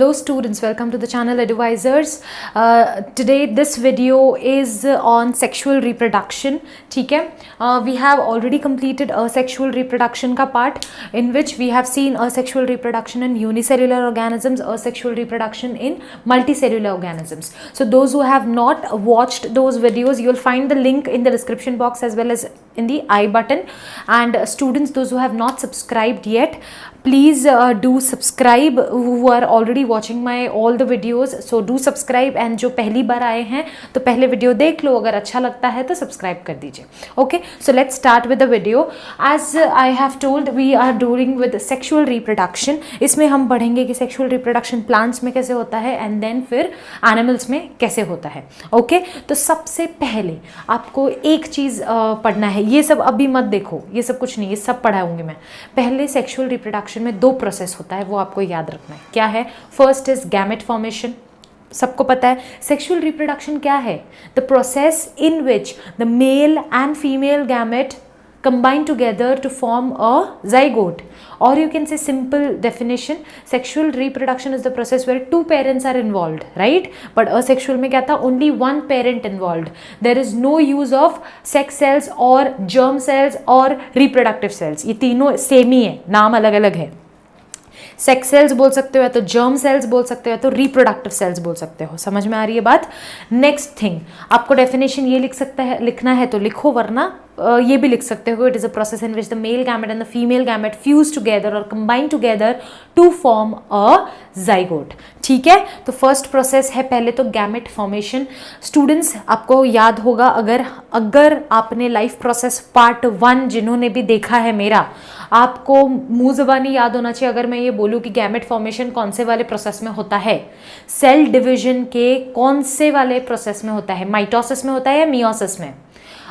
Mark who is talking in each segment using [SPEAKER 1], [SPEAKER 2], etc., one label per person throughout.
[SPEAKER 1] Hello students, welcome to the channel Advisors. Today this video is on sexual reproduction. ठीक है, we have already completed a sexual reproduction का part in which we have seen asexual reproduction in unicellular organisms, asexual reproduction in multicellular organisms. So those who have not watched those videos, you will find the link in the description box as well as in the I button. And students, those who have not subscribed yet, please do subscribe who are already watching my all the videos. So do subscribe, and जो पहली बार आए हैं तो पहले video देख लो, अगर अच्छा लगता है तो सब्सक्राइब कर दीजिए. Okay, so let's start with the video. As I have told, we are doing with sexual reproduction. इसमें हम पढ़ेंगे कि सेक्सुअल रिप्रोडक्शन प्लांट्स में कैसे होता है एंड देन फिर एनिमल्स में कैसे होता है. ओके, तो सबसे पहले आपको एक चीज़ पढ़ना है. ये सब अभी मत देखो, ये सब कुछ नहीं, ये सब पढ़ाऊंगी मैं. पहले सेक्सुअल रिप्रोडक्शन में दो प्रोसेस होता है, वो आपको याद रखना है. क्या है? First is gamete formation. सबको पता है. सेक्सुअल रिप्रोडक्शन क्या है? The process in which the male and female gamete combine together to form a zygote, or you can say simple definition, sexual reproduction is the process where two parents are involved, right? But asexual में क्या था? Only one parent involved. There is no use of sex cells or germ cells or reproductive cells. ये तीनों same ही है, नाम अलग अलग है. सेक्स सेल्स बोल सकते हो या तो जर्म सेल्स बोल सकते हो या तो रिप्रोडक्टिव सेल्स बोल सकते हो. समझ में आ रही है बात? नेक्स्ट थिंग, आपको डेफिनेशन ये लिखना है तो लिखो, वरना ये भी लिख सकते हो. It is a process in which the male gamete and the female gamete fuse together और combine together to form a zygote. ठीक है, तो फर्स्ट प्रोसेस है पहले तो गैमेट फॉर्मेशन. स्टूडेंट्स, आपको याद होगा, अगर आपने लाइफ प्रोसेस पार्ट 1 जिन्होंने भी देखा है मेरा, आपको मुंह ज़बानी याद होना चाहिए अगर मैं ये बोलूँ कि गैमेट फॉर्मेशन कौन से वाले प्रोसेस में होता है. सेल डिवीजन के कौन से वाले प्रोसेस में होता है? माइटोसिस में होता है या मियोसिस में?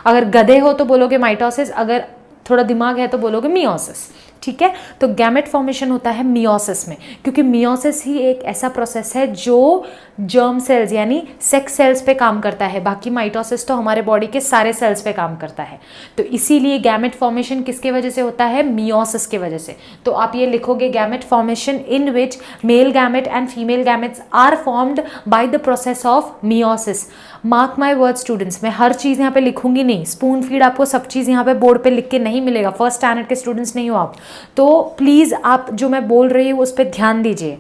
[SPEAKER 1] अगर गधे हो तो बोलोगे माइटोसिस, अगर थोड़ा दिमाग है तो बोलोगे मियोसिस. ठीक है, तो गैमेट फॉर्मेशन होता है मियोसिस में, क्योंकि मियोसिस ही एक ऐसा प्रोसेस है जो जर्म सेल्स यानी सेक्स सेल्स पे काम करता है. बाकी माइटोसिस तो हमारे बॉडी के सारे सेल्स पे काम करता है. तो इसीलिए गैमेट फॉर्मेशन किसके वजह से होता है? मियोसिस के वजह से. तो आप ये लिखोगे, gamete formation in which male gamete and female gametes are formed by the process of meiosis. Mark my word students, मैं हर चीज़ यहाँ पे लिखूंगी नहीं. स्पून फीड आपको सब चीज़ यहाँ पे बोर्ड पे लिख के नहीं मिलेगा. फर्स्ट स्टैंडर्ड के स्टूडेंट्स नहीं हो आप, तो प्लीज़ आप जो मैं बोल रही हूँ उस पर ध्यान दीजिए.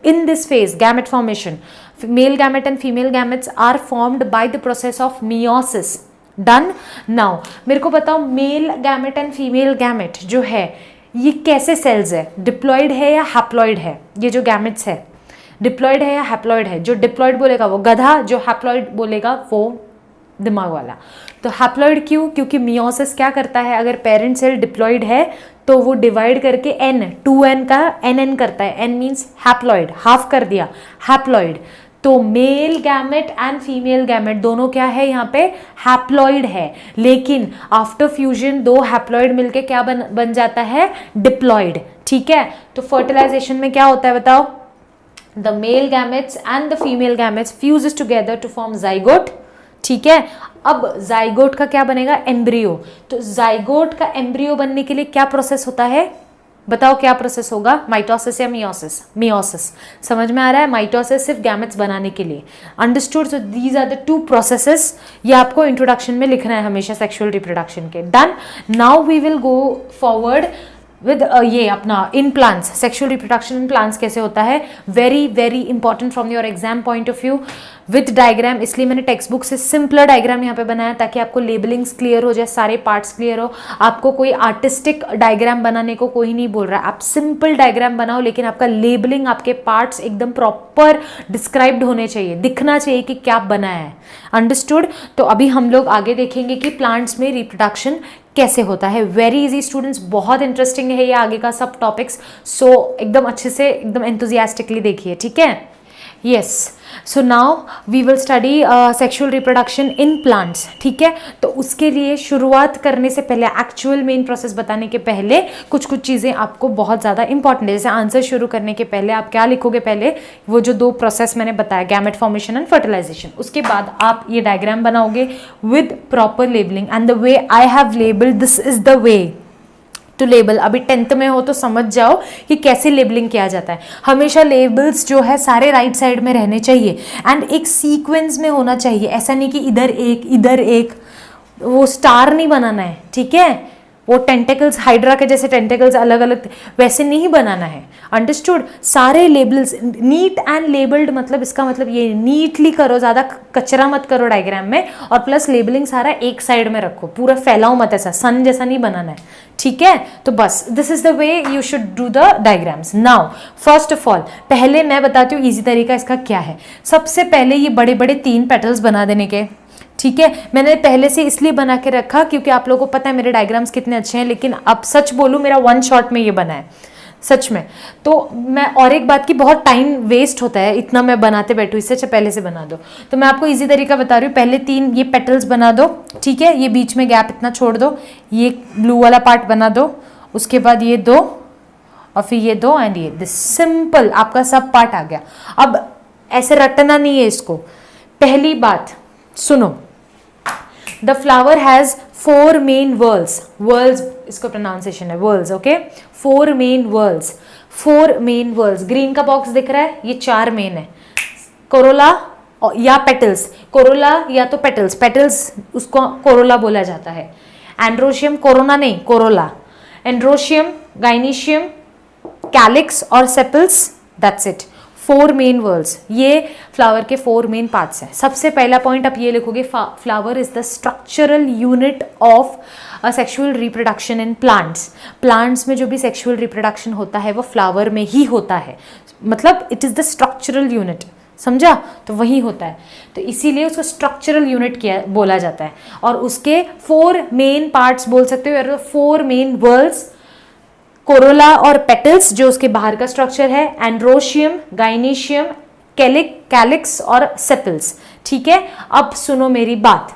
[SPEAKER 1] In this phase gamete formation, male gamete and female gametes are formed by the process of meiosis. Done. Now मेरे को बताओ, male gamete and female gamete जो है ये कैसे सेल्स है? डिप्लॉयड है या हैप्लॉयड है? ये जो गैमेट्स है डिप्लॉयड है या हैप्लॉयड है? जो डिप्लॉयड बोलेगा वो गधा, जो हैप्लॉयड बोलेगा वो दिमाग वाला. तो हैप्लॉयड क्यों? क्योंकि मियोसिस क्या करता है, अगर पेरेंट सेल डिप्लॉयड है तो वो डिवाइड करके n 2n का n करता है. n मीन्स हैप्लॉयड, हाफ कर दिया, हैप्लॉयड. तो mail gamete and female gamete दोनों क्या है यहाँ पे? हैप्लॉयड है. लेकिन आफ्टर फ्यूजन दो हैप्लॉयड मिलके क्या बन जाता है? डिप्लॉयड. ठीक है, तो फर्टिलाइजेशन में क्या होता है बताओ? The male gametes and the female gametes fuses together to form zygote. ठीक है, अब जाइगोट का क्या बनेगा? एम्ब्रियो. तो जाइगोट का एम्ब्रियो बनने के लिए क्या प्रोसेस होता है? बताओ क्या प्रोसेस होगा? माइटोसिस या मियोसिस? मियोसिस. समझ में आ रहा है? माइटोसिस सिर्फ गैमेट्स बनाने के लिए. Understood? So these are the two processes. ये आपको इंट्रोडक्शन में लिखना है हमेशा सेक्सुअल रिप्रोडक्शन के. Done. Now we will go forward with ये अपना in plants. Sexual reproduction in plants कैसे होता है? Very very important from your exam point of view with diagram. इसलिए मैंने टेक्स्ट बुक से सिंपलर डायग्राम यहाँ पे बनाया ताकि आपको लेबलिंग्स क्लियर हो जाए, सारे पार्ट्स क्लियर हो. आपको कोई आर्टिस्टिक डायग्राम बनाने को कोई नहीं बोल रहा है. आप सिंपल डायग्राम बनाओ, लेकिन आपका लेबलिंग, आपके पार्ट्स एकदम प्रॉपर डिस्क्राइब्ड होने चाहिए, दिखना चाहिए कि क्या बनाया है. अंडरस्टूड? तो अभी हम लोग आगे देखेंगे कि प्लांट्स में रिप्रोडक्शन कैसे होता है. वेरी इजी स्टूडेंट्स, बहुत इंटरेस्टिंग है ये आगे का सब टॉपिक्स. सो एकदम अच्छे से, एकदम एंथुजियास्टिकली देखिए. ठीक है? Yes. So now we will study sexual reproduction in plants. ठीक है, तो उसके लिए शुरुआत करने से पहले, एक्चुअल मेन प्रोसेस बताने के पहले कुछ चीज़ें आपको बहुत ज़्यादा इंपॉर्टेंट है. जैसे आंसर शुरू करने के पहले आप क्या लिखोगे? पहले वो जो दो प्रोसेस मैंने बताया, गैमेट फॉर्मेशन एंड फर्टिलाइजेशन. उसके बाद आप ये डायग्राम बनाओगे with proper labelling. And the way I have labelled, this is the way to label. अभी 10th में हो तो समझ जाओ कि कैसे लेबलिंग किया जाता है। हमेशा लेबल्स जो है सारे राइट साइड में रहने चाहिए एंड एक सीक्वेंस में होना चाहिए। ऐसा नहीं कि इधर एक वो स्टार नहीं बनाना है, ठीक है। वो टेंटेकल्स, हाइड्रा के जैसे टेंटेकल्स अलग अलग वैसे नहीं बनाना है, अंडरस्टूड। सारे लेबल्स नीट एंड लेबल्ड, मतलब इसका मतलब ये नीटली करो, ज़्यादा कचरा मत करो डायग्राम में, और प्लस लेबलिंग सारा एक साइड में रखो, पूरा फैलाओ मत, ऐसा सन जैसा नहीं बनाना है, ठीक है। तो बस this is the way you should do the diagrams. Now first of all पहले मैं बताती हूँ इजी तरीका इसका क्या है। सबसे पहले ये बड़े बड़े 3 पेटल्स बना देने के, ठीक है। मैंने पहले से इसलिए बना के रखा क्योंकि आप लोगों को पता है मेरे डायग्राम्स कितने अच्छे हैं, लेकिन अब सच बोलूं मेरा 1 शॉट में ये बना है सच में। तो मैं और एक बात की बहुत टाइम वेस्ट होता है, इतना मैं बनाते बैठूं, इससे अच्छा पहले से बना दो। तो मैं आपको इजी तरीका बता रही हूँ। पहले 3 ये पेटल्स बना दो, ठीक है। ये बीच में गैप इतना छोड़ दो, ये ब्लू वाला पार्ट बना दो, उसके बाद ये 2 और फिर ये 2 एंड ये दिस, सिंपल आपका सब पार्ट आ गया। अब ऐसे रटना नहीं है इसको। पहली बात सुनो, the flower has 4 main whorls, whorls इसको प्रोनाउंसिएशन है whorls, okay. 4 main whorls, 4 main whorls. Green का बॉक्स दिख रहा है, ये 4 मेन है। कोरोला या पेटल्स, कोरोला या तो पेटल्स, पेटल्स उसको कोरोला बोला जाता है। एंड्रोशियम, कोरोना नहीं कोरोला। एंड्रोशियम, गाइनीशियम, कैलिक्स और सेपल्स, दैट्स इट। 4 मेन व्हर्ल्स, ये फ्लावर के 4 मेन पार्ट्स हैं। सबसे पहला पॉइंट आप ये लिखोगे, flower is the structural unit of sexual reproduction in plants. Plants में जो भी सेक्सुअल रिप्रोडक्शन होता है वो फ्लावर में ही होता है, मतलब it is the structural unit, समझा। तो वही होता है, तो इसीलिए उसको स्ट्रक्चरल यूनिट किया बोला जाता है। और उसके 4 मेन पार्ट्स बोल सकते हो, 4 मेन व्हर्ल्स, कोरोला और पेटल्स जो उसके बाहर का स्ट्रक्चर है, एंड्रोशियम, गाइनीशियम, कैलिक्स और सेपल्स, ठीक है। अब सुनो मेरी बात,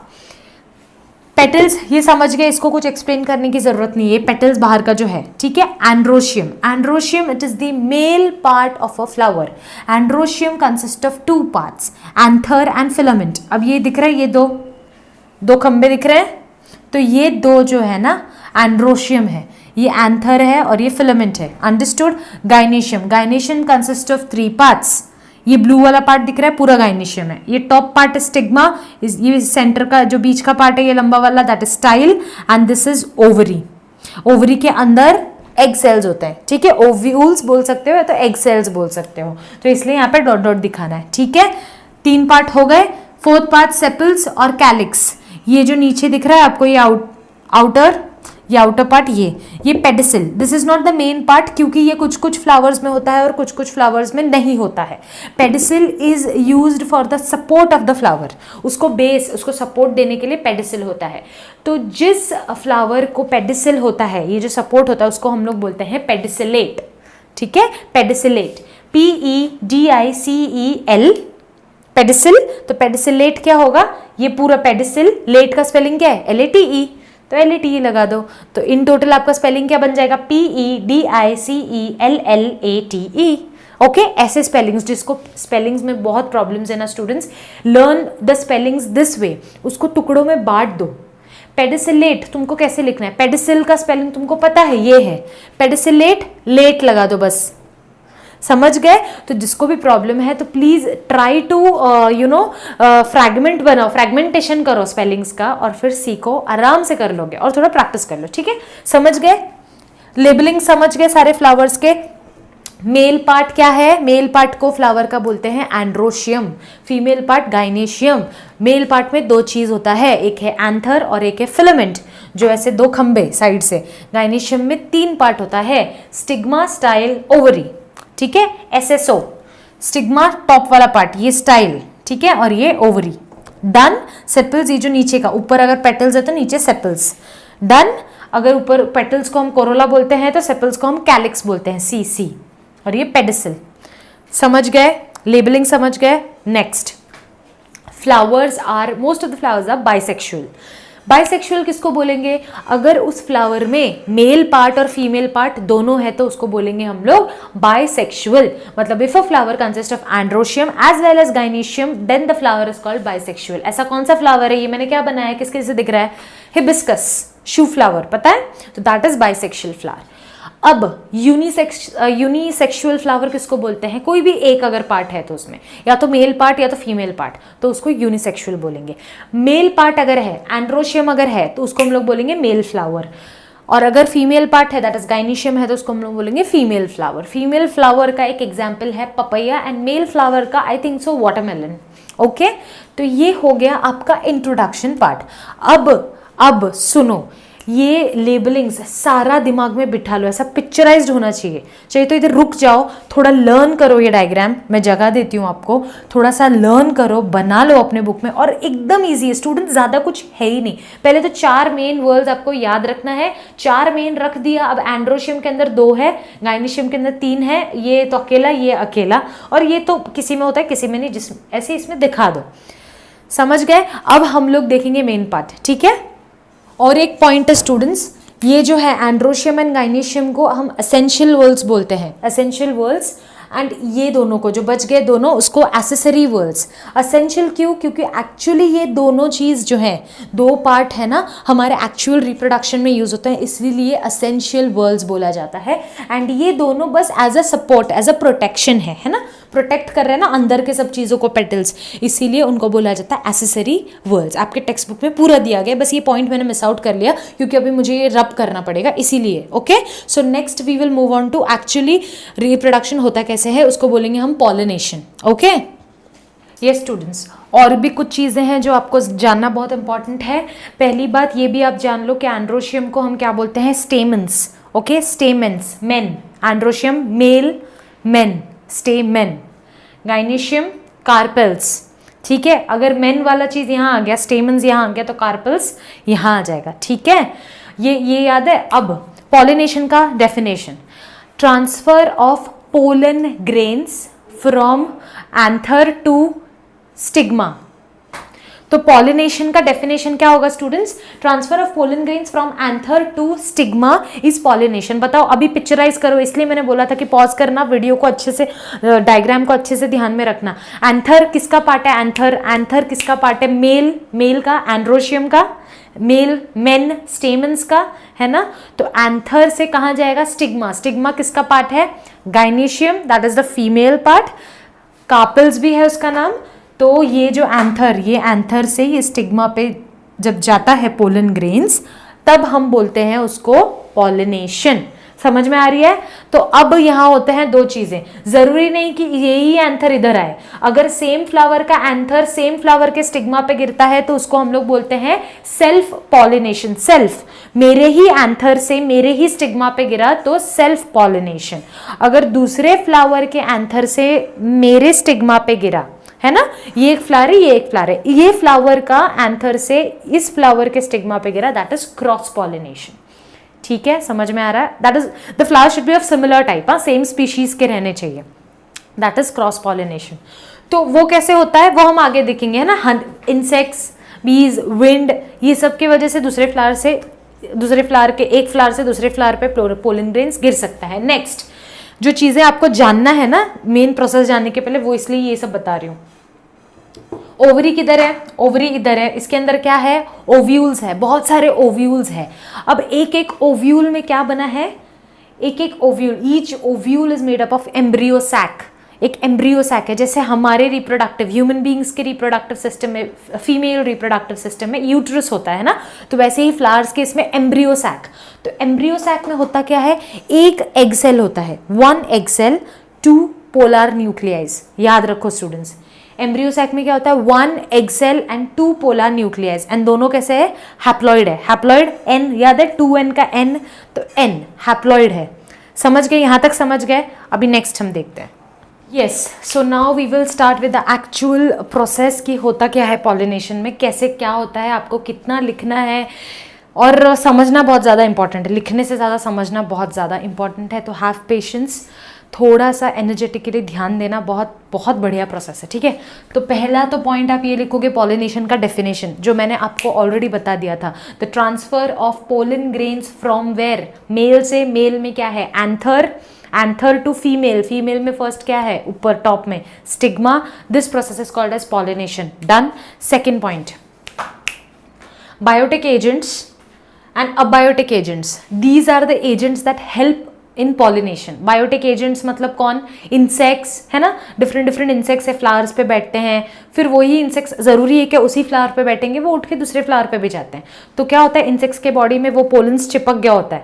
[SPEAKER 1] पेटल्स ये समझ गए, इसको कुछ एक्सप्लेन करने की जरूरत नहीं है। पेटल्स बाहर का जो है, ठीक है। Androecium, androecium it is the male part of a flower. Androecium consist of 2 parts, anther and filament. अब ये दिख रहा है, ये दो खंबे दिख रहे हैं, तो ये 2 जो है ना एंड्रोशियम है, ये एंथर है और ये फिलामेंट है, understood. Gynoecium, gynoecium consist of 3 parts. ये ब्लू वाला पार्ट दिख रहा है पूरा गाइनीशियम है। ये टॉप पार्ट स्टिग्मा, ये सेंटर का जो बीच का पार्ट है ये लंबा वाला, that is style, and this is ovary. Ovary के अंदर एग सेल्स होते हैं, ठीक है। ओव्यूल्स बोल सकते हो या तो एग सेल्स बोल सकते हो, तो इसलिए यहाँ पे डॉट डॉट दिखाना है, ठीक है। 3 पार्ट हो गए। 4th पार्ट सेपल्स और कैलिक्स। ये जो नीचे दिख रहा है आपको, ये आउटर पार्ट, ये pedicel. This is not the main part क्योंकि ये कुछ कुछ फ्लावर्स में होता है और कुछ कुछ फ्लावर्स में नहीं होता है। Pedicel is used for the support of the flower, उसको बेस, उसको सपोर्ट देने के लिए पेडिसिल होता है। तो जिस फ्लावर को पेडिसिल होता है, ये जो सपोर्ट होता है, उसको हम लोग बोलते हैं पेडिसिलेट, ठीक है। Pedicellate, PEDICEL, pedicel. तो पेडिसिलेट क्या होगा, ये पूरा पेडिसिल, लेट का स्पेलिंग क्या है, LATE, तो LATE लगा दो। तो इन टोटल आपका स्पेलिंग क्या बन जाएगा, PEDICELLATE, ओके। ऐसे स्पेलिंग्स, जिसको स्पेलिंग्स में बहुत प्रॉब्लम्स है ना students, learn the spellings this way, उसको टुकड़ों में बांट दो। पेडिसिलेट तुमको कैसे लिखना है, पेडिसिल का स्पेलिंग तुमको पता है, ये है पेडिसिलेट, लेट लगा दो बस, समझ गए। तो जिसको भी प्रॉब्लम है तो प्लीज ट्राई टू फ्रैगमेंट बनाओ, फ्रैगमेंटेशन करो स्पेलिंग्स का, और फिर सीखो, आराम से कर लोगे, और थोड़ा प्रैक्टिस कर लो, ठीक है। समझ गए, लेबलिंग समझ गए सारे फ्लावर्स के। मेल पार्ट क्या है, मेल पार्ट को फ्लावर का बोलते हैं androecium, female part gynoecium. Male part में 2 चीज होता है, एक है एंथर और एक है फिलामेंट, जो ऐसे 2 खंबे साइड से। गाइनेशियम में 3 पार्ट होता है, स्टिग्मा, स्टाइल, ओवरी, ठीक है। SSO, स्टिग्मा टॉप वाला पार्ट, ये स्टाइल, ठीक है, और ये ओवरी। डन। सेपल्स, ये जो नीचे का, ऊपर अगर पेटल्स है तो नीचे सेपल्स, डन। अगर ऊपर पेटल्स को हम कोरोला बोलते हैं तो सेपल्स को हम कैलिक्स बोलते हैं, CC, और ये पेडिसिल। समझ गए, लेबलिंग समझ गए। Next, flowers are, most of the flowers are bisexual. Bisexual किसको बोलेंगे, अगर उस फ्लावर में मेल पार्ट और फीमेल पार्ट दोनों है तो उसको बोलेंगे हम लोग बाइसेक्सुअल। मतलब if a flower consist of androecium as well as gynoecium then the flower is called bisexual. ऐसा कौन सा फ्लावर है, ये मैंने क्या बनाया है, किसके से दिख रहा है, हिबिस्कस, शू फ्लावर, पता है? तो दैट इज बाइसेक्सुअल फ्लावर। अब यूनिसेक्सुअल फ्लावर किसको बोलते हैं? कोई भी एक अगर पार्ट है तो उसमें या तो मेल पार्ट या तो फीमेल पार्ट, तो उसको यूनिसेक्सुअल बोलेंगे। मेल पार्ट अगर है, एंड्रोशियम अगर है, तो उसको हम लोग बोलेंगे मेल फ्लावर। और अगर फीमेल पार्ट है, दैट इज गाइनीशियम है, तो उसको हम लोग बोलेंगे फीमेल फ्लावर। फीमेल फ्लावर का एक एग्जाम्पल है पपैया एंड मेल फ्लावर का I think so watermelon. Okay, तो ये हो गया आपका इंट्रोडक्शन पार्ट। अब सुनो, ये लेबलिंग्स सारा दिमाग में बिठा लो, ऐसा पिक्चराइज्ड होना चाहिए तो इधर रुक जाओ, थोड़ा लर्न करो ये डायग्राम, मैं जगह देती हूँ आपको, थोड़ा सा लर्न करो, बना लो अपने बुक में। और एकदम इजी है स्टूडेंट, ज़्यादा कुछ है ही नहीं। पहले तो 4 मेन वर्ड्स आपको याद रखना है, 4 मेन रख दिया। अब एंड्रोशियम के अंदर 2 है, गाइनीशियम के अंदर 3 है, ये तो अकेला, ये अकेला, और ये तो किसी में होता है किसी में नहीं, जिस ऐसे इसमें दिखा दो। समझ गए? अब हम लोग देखेंगे मेन पार्ट, ठीक है? और एक पॉइंट है स्टूडेंट्स, ये जो है एंड्रोशियम एंड गाइनीशियम को हम एसेंशियल वर्ड्स बोलते हैं, एसेंशियल वर्ड्स। एंड ये दोनों को जो बच गए दोनों, उसको एसेसरी वर्ड्स। एसेंशियल क्यों? क्योंकि एक्चुअली ये दोनों चीज़ जो है, 2 पार्ट है ना, हमारे एक्चुअल रिप्रोडक्शन में यूज होता है, इसीलिए एसेंशियल वर्ड्स बोला जाता है। एंड ये दोनों बस as a support, as a protection है ना, प्रोटेक्ट कर रहे हैं ना अंदर के सब चीज़ों को, पेटल्स, इसीलिए उनको बोला जाता है एसेसरी वर्ड्स। आपके टेक्स्ट बुक में पूरा दिया गया, बस ये पॉइंट मैंने मिस आउट कर लिया क्योंकि अभी मुझे ये रब करना पड़ेगा इसीलिए। Okay, so next we will move on to actually reproduction होता कैसे है, उसको बोलेंगे हम पॉलिनेशन। ओके, ये स्टूडेंट्स और भी कुछ चीज़ें हैं जो आपको जानना बहुत इंपॉर्टेंट है। पहली बात ये भी आप जान लो कि एंड्रोशियम को हम क्या बोलते हैं? Stamens. Okay, stamens, men, androecium male, men, stamen. Gynoecium carpels, ठीक है? अगर मेन वाला चीज़ यहाँ आ गया, स्टेमन्स यहाँ आ गया, तो कार्पेल्स यहाँ आ जाएगा, ठीक है? ये याद है। अब पॉलिनेशन का definition, transfer of pollen grains from anther to stigma. तो पॉलिनेशन का डेफिनेशन क्या होगा students? Transfer of pollen grains from anther to stigma is pollination. बताओ, अभी पिक्चराइज करो, इसलिए मैंने बोला था कि पॉज करना, वीडियो को अच्छे से, डायग्राम को अच्छे से ध्यान में रखना। एंथर किसका पार्ट है? एंथर किसका पार्ट है? मेल का, एंड्रोशियम का, मेल, मेन, स्टेमन्स का, है ना? तो एंथर से कहाँ जाएगा? स्टिग्मा। स्टिग्मा किसका पार्ट है? Gynoecium, that is the female part. Carpels भी है उसका नाम। तो ये जो एंथर, ये एंथर से ये स्टिग्मा पे जब जाता है पोलन ग्रेन्स, तब हम बोलते हैं उसको पॉलिनेशन। समझ में आ रही है? तो अब यहाँ होते हैं 2 चीजें, जरूरी नहीं कि यही एंथर इधर आए। अगर सेम फ्लावर का एंथर सेम फ्लावर के स्टिग्मा पे गिरता है तो उसको हम लोग बोलते हैं सेल्फ पॉलिनेशन। सेल्फ, मेरे ही एंथर से मेरे ही स्टिग्मा पे गिरा तो सेल्फ पॉलिनेशन। अगर दूसरे फ्लावर के एंथर से मेरे स्टिग्मा पे गिरा, है ना, ये एक फ्लावर है, ये एक फ्लावर है, ये फ्लावर का एंथर से इस फ्लावर के स्टिग्मा पे गिरा, दैट इज क्रॉस पॉलिनेशन। ठीक है, समझ में आ रहा है? That is the flower should be of similar type, same species के रहने चाहिए, दैट इज क्रॉस पॉलिनेशन। तो वो कैसे होता है वो हम आगे देखेंगे, है ना। इंसेक्ट्स, बीज, विंड, ये सब की वजह से दूसरे फ्लावर से एक फ्लावर से दूसरे फ्लावर पे पोलन ग्रेन्स गिर सकता है। नेक्स्ट जो चीजें आपको जानना है ना मेन प्रोसेस जानने के पहले, वो इसलिए ये सब बता रही हूँ। ओवरी किधर है? ओवरी इधर है। इसके अंदर क्या है? ओव्यूल्स है, बहुत सारे ओव्यूल्स है। अब एक एक ओव्यूल में क्या बना है? एक एक ovule, each ovule is made up of embryo sac. एक एम्ब्रियो सैक है, जैसे हमारे रिप्रोडक्टिव ह्यूमन बींग्स के रिप्रोडक्टिव सिस्टम में, फीमेल रिप्रोडक्टिव सिस्टम में यूट्रस होता है ना, तो वैसे ही फ्लावर्स के इसमें एम्ब्रियो सैक। तो एम्ब्रियो सैक में होता क्या है? एक एग सेल होता है, 1 एग सेल, 2 पोलर न्यूक्लियाइज। याद रखो स्टूडेंट्स, एम्ब्रियो सैक में क्या होता है? 1 egg cell and 2 polar nuclei. And दोनों कैसे है? हैप्लॉइड है। हैप्लॉइड N, याद है 2N का N, तो N हैप्लॉइड है। समझ गए? यहां तक समझ गए? अभी नेक्स्ट हम देखते हैं। Yes, so now we will start with the actual process कि होता क्या है पॉलिनेशन में, कैसे क्या होता है, आपको कितना लिखना है और समझना बहुत ज़्यादा इंपॉर्टेंट है। लिखने से ज़्यादा समझना बहुत ज़्यादा इंपॉर्टेंट है। तो हैव पेशेंस, थोड़ा सा एनर्जेटिकली ध्यान देना, बहुत बहुत बढ़िया प्रोसेस है। ठीक है, तो पहला तो पॉइंट आप ये लिखोगे पॉलिनेशन का डेफिनेशन, जो मैंने आपको ऑलरेडी बता दिया था। The transfer of pollen grains from where? Male से, मेल में क्या है? एंथर टू फीमेल, फीमेल में फर्स्ट क्या है? ऊपर टॉप में stigma. This process is called as pollination. Done. Second point, biotic agents and abiotic agents, these are the agents that help in pollination. Biotic agents मतलब कौन? Insects, है ना, different different insects है, flowers पे बैठते हैं, फिर वही इंसेक्ट्स जरूरी है कि उसी फ्लावर पे बैठेंगे, वो उठ के दूसरे फ्लावर पे भी जाते हैं। तो क्या होता है, इंसेक्ट्स के बॉडी में वो पोलन्स चिपक गया होता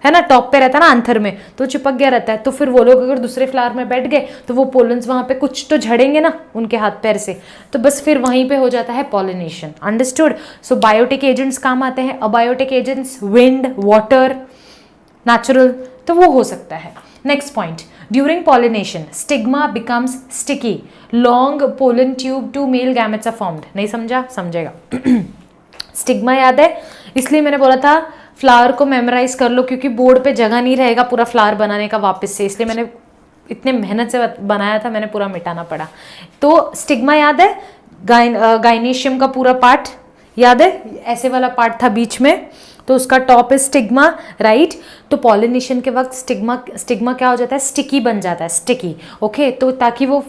[SPEAKER 1] है ना, टॉप पे रहता है ना आंथर में, तो चिपक गया रहता है। तो फिर वो लोग अगर दूसरे फ्लावर में बैठ गए तो वो पोलन्स वहां पे कुछ तो झड़ेंगे ना उनके हाथ पैर से, तो बस फिर वहीं पे हो जाता है pollination. Understood? So biotic agents काम आते हैं। Abiotic agents wind, water, natural, तो वो हो सकता है। Next point, during pollination stigma becomes sticky, long pollen tube to male gametes are formed. नहीं समझा? समझेगा। स्टिग्मा याद है, इसलिए मैंने बोला था फ्लावर को मेमोराइज कर लो, क्योंकि बोर्ड पे जगह नहीं रहेगा पूरा फ्लावर बनाने का वापस से, इसलिए मैंने इतने मेहनत से बनाया था, मैंने पूरा मिटाना पड़ा। तो स्टिग्मा याद है, गाइनेशियम का पूरा पार्ट याद है, ऐसे वाला पार्ट था बीच में, तो उसका टॉप है स्टिग्मा, राइट। तो पॉलिनेशन के वक्त स्टिग्मा क्या हो जाता है? स्टिकी बन जाता है, स्टिकी। ओके, तो ताकि वो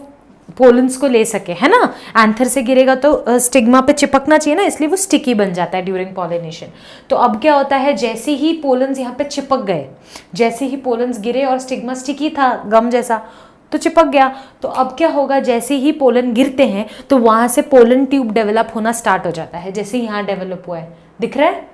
[SPEAKER 1] पोलन्स को ले सके, है ना, एंथर से गिरेगा तो स्टिग्मा पे चिपकना चाहिए ना, इसलिए वो स्टिकी बन जाता है ड्यूरिंग पॉलिनेशन। तो अब क्या होता है, जैसे ही पोलन्स यहाँ पे चिपक गए, जैसे ही पोलन्स गिरे और स्टिग्मा स्टिकी था गम जैसा, तो चिपक गया, तो अब क्या होगा, जैसे ही पोलन गिरते हैं तो वहां से पोलन ट्यूब डेवलप होना स्टार्ट हो जाता है, जैसे यहाँ डेवलप हुआ है, दिख रहा है,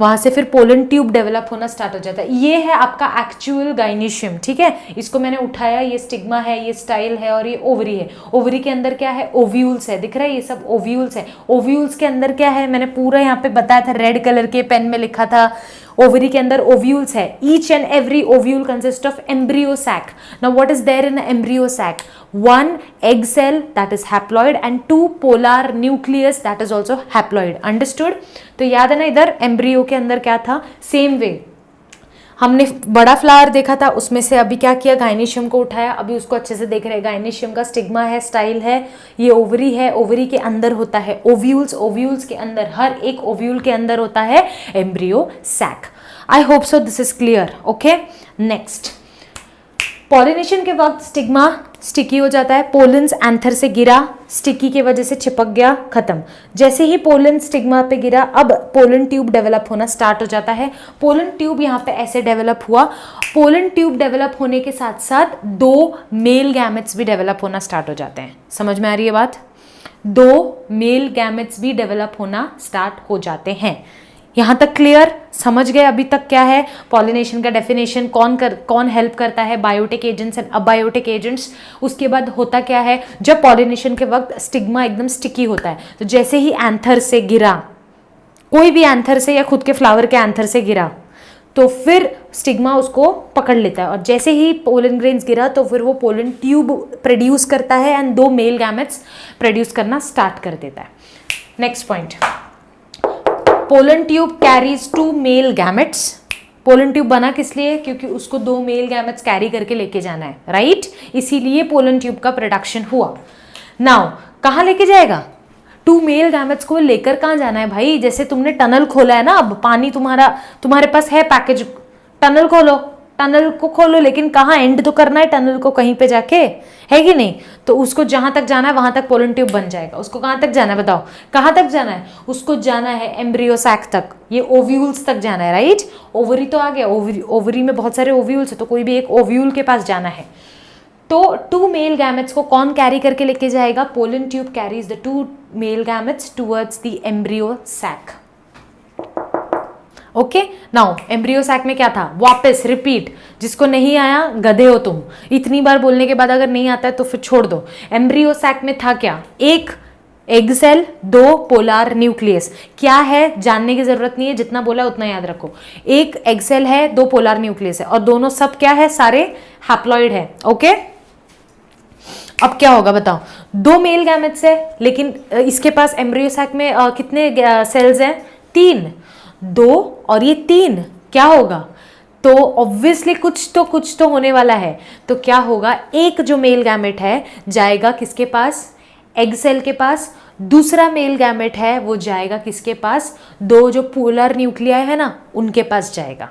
[SPEAKER 1] वहां से फिर पोलन ट्यूब डेवलप होना स्टार्ट हो जाता है। ये है आपका एक्चुअल गाइनेशियम, ठीक है, इसको मैंने उठाया, ये स्टिग्मा है, ये स्टाइल है और ये ओवरी है। ओवरी के अंदर क्या है? ओव्यूल्स है, दिख रहा है, ये सब ओव्यूल्स है। ओव्यूल्स के अंदर क्या है, मैंने पूरा यहाँ पे बताया था, रेड कलर के पेन में लिखा था, ओवरी के अंदर ओव्यूल्स है। Each and every ovule consist of embryo sac. Now what is there in embryo sac? 1 egg cell that is haploid and 2 polar nucleus that is also haploid. Understood? तो याद है ना, इधर एम्ब्रियो के अंदर क्या था? सेम वे हमने बड़ा फ्लावर देखा था, उसमें से अभी क्या किया, गाइनेशियम को उठाया, अभी उसको अच्छे से देख रहे हैं। गाइनेशियम का स्टिग्मा है, स्टाइल है, ये ओवरी है, ओवरी के अंदर होता है ओव्यूल्स, ओव्यूल्स के अंदर, हर एक ओव्यूल के अंदर होता है embryo sac. I hope so this is clear. Okay, next, pollination के वक्त स्टिग्मा स्टिकी हो जाता है, पोलन्स एंथर से गिरा, स्टिकी की वजह से चिपक गया, खत्म। जैसे ही पोलन स्टिग्मा पे गिरा, अब पोलन ट्यूब डेवलप होना स्टार्ट हो जाता है। पोलन ट्यूब यहाँ पे ऐसे डेवलप हुआ। पोलन ट्यूब डेवलप होने के साथ साथ 2 मेल गैमेट्स भी डेवलप होना स्टार्ट हो जाते हैं। समझ में आ रही है बात? 2 मेल गैमेट्स भी डेवलप होना स्टार्ट हो जाते हैं। यहाँ तक क्लियर? समझ गए अभी तक क्या है पॉलिनेशन का डेफिनेशन, कौन हेल्प करता है? Biotic agents and abiotic agents. उसके बाद होता क्या है, जब पॉलिनेशन के वक्त स्टिग्मा एकदम स्टिकी होता है, तो जैसे ही एंथर से गिरा, कोई भी एंथर से या खुद के फ्लावर के एंथर से गिरा, तो फिर स्टिग्मा उसको पकड़ लेता है, और जैसे ही पोलन ग्रेन्स गिरा तो फिर वो पोलन ट्यूब प्रोड्यूस करता है एंड 2 मेल गैमेट्स प्रोड्यूस करना स्टार्ट कर देता है। Next point, pollen tube carries 2 male gametes. Pollen tube बना किस लिए? क्योंकि उसको 2 मेल गैमेट्स कैरी करके लेके जाना है, राइट, इसीलिए पोलन ट्यूब का प्रोडक्शन हुआ। नाउ कहाँ लेके जाएगा? 2 मेल गैमेट्स को लेकर कहाँ जाना है भाई? जैसे तुमने टनल खोला है ना, अब पानी तुम्हारे पास है पैकेज, टनल खोलो, टनल को खोलो, लेकिन कहाँ एंड तो करना है टनल को, कहीं पे जाके, है कि नहीं? तो उसको जहां तक जाना है वहां तक पोलन ट्यूब बन जाएगा। उसको कहां तक जाना है बताओ? कहां तक जाना है? उसको जाना है एम्ब्रियो सैक तक, ये ओव्यूल्स तक जाना है, राइट। ओवरी तो आ गया, ओवरी में बहुत सारे ओव्यूल्स है, तो कोई भी एक ओव्यूल के पास जाना है। तो 2 मेल गैमेट्स को कौन कैरी करके लेके जाएगा? Pollen tube carries the 2 male gametes towards the embryo sac. Okay, now embryo sac में क्या था? वापस रिपीट, जिसको नहीं आया गधे हो तुम, इतनी बार बोलने के बाद अगर नहीं आता है तो फिर छोड़ दो। एम्ब्रियो सैक में था क्या? 1 एग सेल, 2 पोलार न्यूक्लियस। क्या है जानने की जरूरत नहीं है, जितना बोला उतना याद रखो। 1 एग सेल है, 2 पोलार न्यूक्लियस है, और दोनों सब क्या है? सारे हैप्लॉइड है। ओके, अब क्या होगा बताओ? 2 मेल गैमेट्स है, लेकिन इसके पास एम्ब्रियो सैक में कितने सेल्स हैं? 3, 2 और ये 3, क्या होगा? तो ऑब्वियसली कुछ तो होने वाला है। तो क्या होगा? एक जो मेल गैमेट है जाएगा किसके पास? एग सेल के पास। दूसरा मेल गैमेट है वो जाएगा किसके पास? 2 जो पोलर न्यूक्लियाई है ना, उनके पास जाएगा।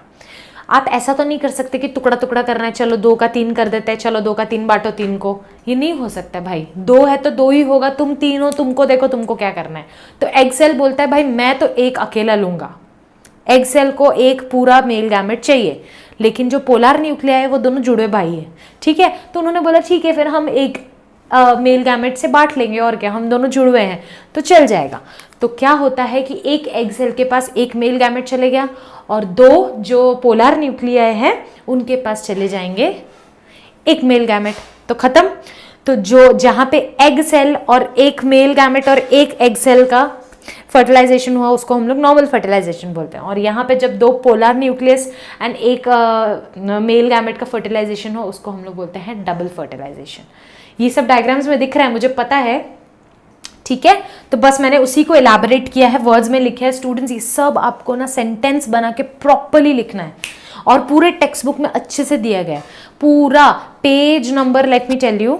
[SPEAKER 1] आप ऐसा तो नहीं कर सकते कि टुकड़ा टुकड़ा करना है, चलो 2 का 3 कर देते हैं, चलो 2 का 3 बांटो 3 को, ये नहीं हो सकता भाई। 2 है तो 2 ही होगा, तुम 3 हो, तुमको देखो तुमको क्या करना है। तो एग सेल बोलता है भाई मैं तो 1 अकेला लूंगा, एग सेल को एक पूरा मेल गैमेट चाहिए, लेकिन जो पोलर न्यूक्लिया है वो दोनों जुड़े भाई है, ठीक है। तो उन्होंने बोला ठीक है फिर हम एक मेल गैमेट से बांट लेंगे, और क्या, हम दोनों जुड़े हैं तो चल जाएगा। तो क्या होता है कि एक एग सेल के पास एक मेल गैमेट चले गया और दो जो पोलर न्यूक्लिया है उनके पास चले जाएंगे एक मेल गैमेट, तो खत्म। तो जो जहां पे एग सेल और एक मेल गैमेट और एक एग सेल का फर्टिलाइजेशन हुआ उसको हम लोग नॉर्मल फर्टिलाइजेशन बोलते हैं, और यहाँ पे जब दो पोलर न्यूक्लियस एंड एक मेल गैमेट का फर्टिलाइजेशन हो उसको हम लोग बोलते हैं डबल फर्टिलाइजेशन। ये सब डायग्राम्स में दिख रहा है, मुझे पता है, ठीक है। तो बस मैंने उसी को एलैबोरेट किया है, वर्ड्स में लिखा है। स्टूडेंट्स ये सब आपको ना सेंटेंस बना के प्रॉपरली लिखना है, और पूरे टेक्स्ट बुक में अच्छे से दिया गया है पूरा। Page number, let me tell you,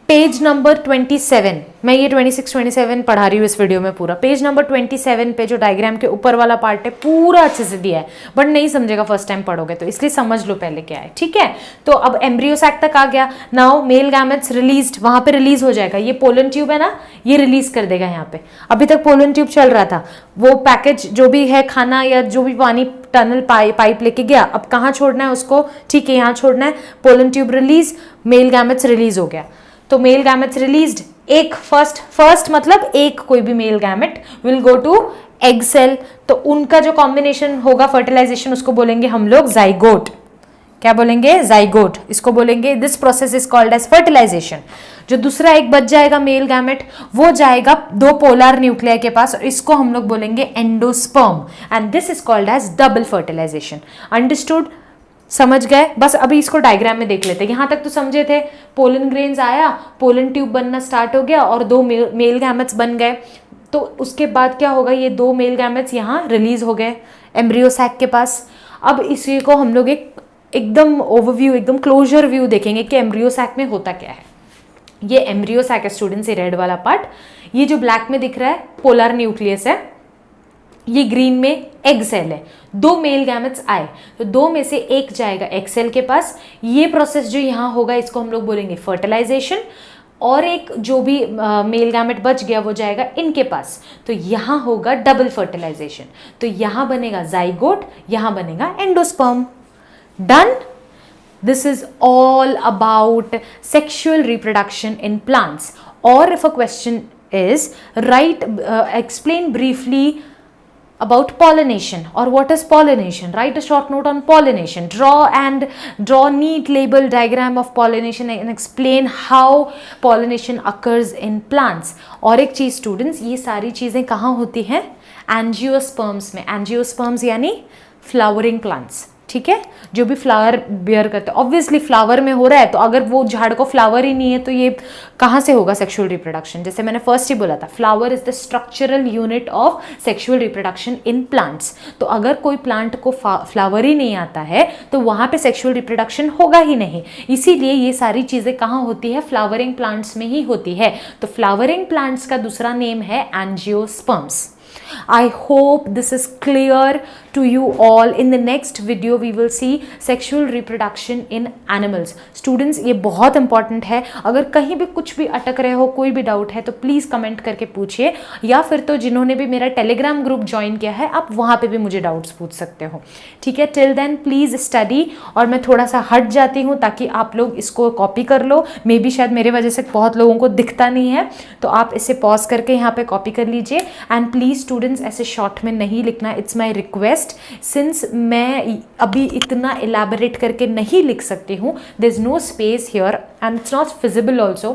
[SPEAKER 1] page number 27, मैं ये 26 27 पढ़ा रही हूँ इस वीडियो में पूरा। पेज नंबर 27 पे जो डायग्राम के ऊपर वाला पार्ट है पूरा अच्छे से दिया है, बट नहीं समझेगा फर्स्ट टाइम पढ़ोगे तो, इसलिए समझ लो पहले क्या है, ठीक है। तो अब एम्ब्रियो सैक तक आ गया। नाउ मेल गैमेट्स रिलीज्ड, वहां पे रिलीज हो जाएगा। ये पोलन ट्यूब है ना, ये रिलीज कर देगा यहाँ पे। अभी तक पोलन ट्यूब चल रहा था, वो पैकेज जो भी है खाना या जो भी पानी टनल पाइप लेके गया, अब कहाँ छोड़ना है उसको, ठीक है यहाँ छोड़ना है। Pollen tube release, male gametes release हो गया। तो मेल गैमेट्स रिलीज्ड, एक फर्स्ट मतलब एक कोई भी male gamete will go to egg cell, तो उनका जो कॉम्बिनेशन होगा फर्टिलाइजेशन उसको बोलेंगे हम लोग जाइगोट। क्या बोलेंगे? जाइगोट। इसको बोलेंगे, this process is called as fertilization. जो दूसरा एक बच जाएगा मेल गैमेट, वो जाएगा दो पोलर न्यूक्लिया के पास, और इसको हम लोग बोलेंगे endosperm, and this is called as double fertilization. Understood? समझ गए? बस अभी इसको डायग्राम में देख लेते हैं। यहाँ तक तो समझे थे, पोलन ग्रेन्स आया, पोलन ट्यूब बनना स्टार्ट हो गया और दो मेल गैमेट्स बन गए। तो उसके बाद क्या होगा, ये दो मेल गैमेट्स यहाँ रिलीज हो गए एम्ब्रियो सैक के पास। अब इसी को हम लोग एकदम ओवरव्यू, एकदम क्लोजर व्यू देखेंगे कि एम्ब्रियो सैक में होता क्या है। ये एम्ब्रियो सैक है स्टूडेंट्स, ये रेड वाला पार्ट। ये जो ब्लैक में दिख रहा है पोलर न्यूक्लियस है, ये ग्रीन में एग सेल है। दो मेल गैमेट्स आए तो दो में से एक जाएगा एग सेल के पास। ये प्रोसेस जो यहाँ होगा इसको हम लोग बोलेंगे फर्टिलाइजेशन, और एक जो भी मेल गैमेट बच गया वो जाएगा इनके पास, तो यहाँ होगा डबल फर्टिलाइजेशन। तो यहाँ बनेगा जाइगोट, यहाँ बनेगा endosperm. Done? This is all about sexual reproduction in plants. Or if a question is, explain briefly about pollination, or what is pollination. Write a short note on pollination. Draw neat label diagram of pollination and explain how pollination occurs in plants. और एक चीज students, ये सारी चीजें कहाँ होती हैं? Angiosperms में। एंजियोस्पर्म्स यानी फ्लावरिंग प्लांट्स, ठीक है, जो भी फ्लावर बियर करते हैं। ऑब्वियसली फ्लावर में हो रहा है, तो अगर वो झाड़ को फ्लावर ही नहीं है तो ये कहाँ से होगा सेक्सुअल रिप्रोडक्शन? जैसे मैंने फर्स्ट ही बोला था, flower is the structural unit of sexual reproduction in plants. तो अगर कोई प्लांट को फ्लावर ही नहीं आता है तो वहाँ पे सेक्सुअल रिप्रोडक्शन होगा ही नहीं। इसीलिए ये सारी चीज़ें कहाँ होती है? फ्लावरिंग प्लांट्स में ही होती है। तो फ्लावरिंग प्लांट्स का दूसरा नेम है angiosperms. I hope this is clear to you all. In the next video we will see sexual reproduction in animals. Students, ये बहुत important है। अगर कहीं भी कुछ भी अटक रहे हो, कोई भी डाउट है तो प्लीज़ कमेंट करके पूछिए, या फिर तो जिन्होंने भी मेरा टेलीग्राम ग्रुप ज्वाइन किया है आप वहाँ पे भी मुझे डाउट्स पूछ सकते हो, ठीक है। टिल देन प्लीज़ स्टडी, और मैं थोड़ा सा हट जाती हूँ ताकि आप लोग इसको कॉपी कर लो। मे बी शायद मेरे वजह से बहुत लोगों को दिखता नहीं है, तो आप इसे पॉज करके यहाँ पे कॉपी कर लीजिए। एंड प्लीज़ स्टूडेंट्स ऐसे शॉर्ट में नहीं लिखना, इट्स माय रिक्वेस्ट। सिंस मैं अभी इतना एलैबोरेट करके नहीं लिख सकती हूँ, there is no space here and it's not feasible also.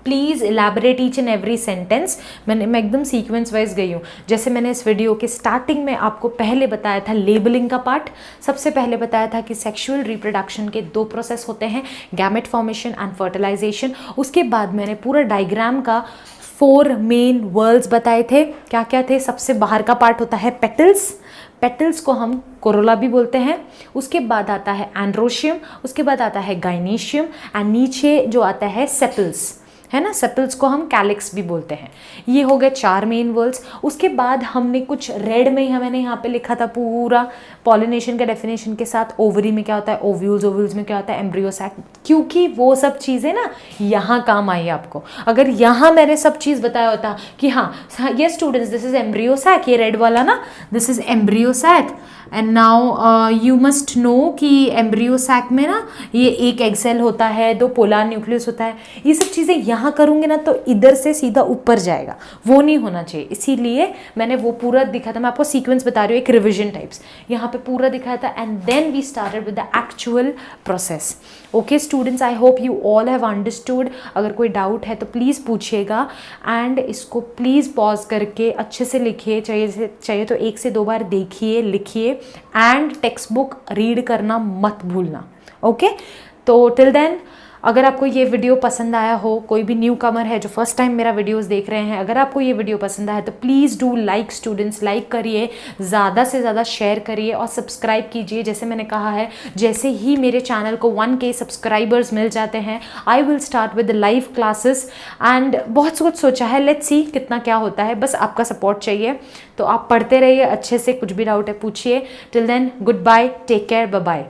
[SPEAKER 1] Please elaborate each and every sentence. मैं एकदम सीक्वेंस वाइज गई हूँ। जैसे मैंने इस वीडियो के स्टार्टिंग में आपको पहले बताया था लेबलिंग का पार्ट, सबसे पहले बताया था कि सेक्सुअल रिप्रोडक्शन के दो प्रोसेस होते हैं, गैमेट फॉर्मेशन एंड फर्टिलाइजेशन। उसके बाद मैंने पूरा डायग्राम का 4 मेन वर्ल्ड्स बताए थे। क्या क्या थे? सबसे बाहर का पार्ट होता है पेटल्स, पेटल्स को हम कोरोला भी बोलते हैं। उसके बाद आता है एंड्रोशियम, उसके बाद आता है गाइनेशियम, एंड नीचे जो आता है सेपल्स। है ना, सेपल्स को हम कैलिक्स भी बोलते हैं। ये हो गए 4 मेन वर्ड्स। उसके बाद हमने कुछ रेड में मैंने यहाँ पे लिखा था पूरा पॉलिनेशन का डेफिनेशन के साथ, ओवरी में क्या होता है, ओव्यूल्स, ओव्यूल्स में क्या होता है, एम्ब्रियो सैक, क्योंकि वो सब चीज़ें ना यहाँ काम आई आपको। अगर यहाँ मैंने सब चीज़ बताया होता कि हाँ ये students this is embryo sac, ये रेड वाला ना this is embryo sac, and now you must know कि एम्ब्रियो सैक में ना ये एक एग सेल होता है, 2 पोलर न्यूक्लियस होता है, ये सब चीज़ें यहाँ करूँगे ना तो इधर से सीधा ऊपर जाएगा, वो नहीं होना चाहिए। इसीलिए मैंने वो पूरा दिखा था, मैं आपको सीक्वेंस बता रही हूँ, एक रिविजन टाइप्स यहाँ पे पूरा दिखाया था, and then we started with the actual process. Okay students, I hope you all have understood. अगर कोई डाउट है तो प्लीज़ पूछिएगा, एंड इसको प्लीज़ पॉज करके अच्छे से लिखिए, चाहिए तो 1 से 2 बार देखिए, लिखिए, एंड टेक्स्ट बुक रीड करना मत भूलना। ओके, तो टिल देन, अगर आपको ये वीडियो पसंद आया हो, कोई भी न्यू कमर है जो फर्स्ट टाइम मेरा वीडियोस देख रहे हैं, अगर आपको ये वीडियो पसंद आया तो please do like students, like करिए, ज़्यादा से ज़्यादा शेयर करिए और सब्सक्राइब कीजिए। जैसे मैंने कहा है, जैसे ही मेरे चैनल को 1K सब्सक्राइबर्स मिल जाते हैं, I will start with live classes, and बहुत कुछ सोचा है, लेट्स सी कितना क्या होता है, बस आपका सपोर्ट चाहिए। तो आप पढ़ते रहिए अच्छे से, कुछ भी डाउट है पूछिए। Till then, good bye, take care, bye bye.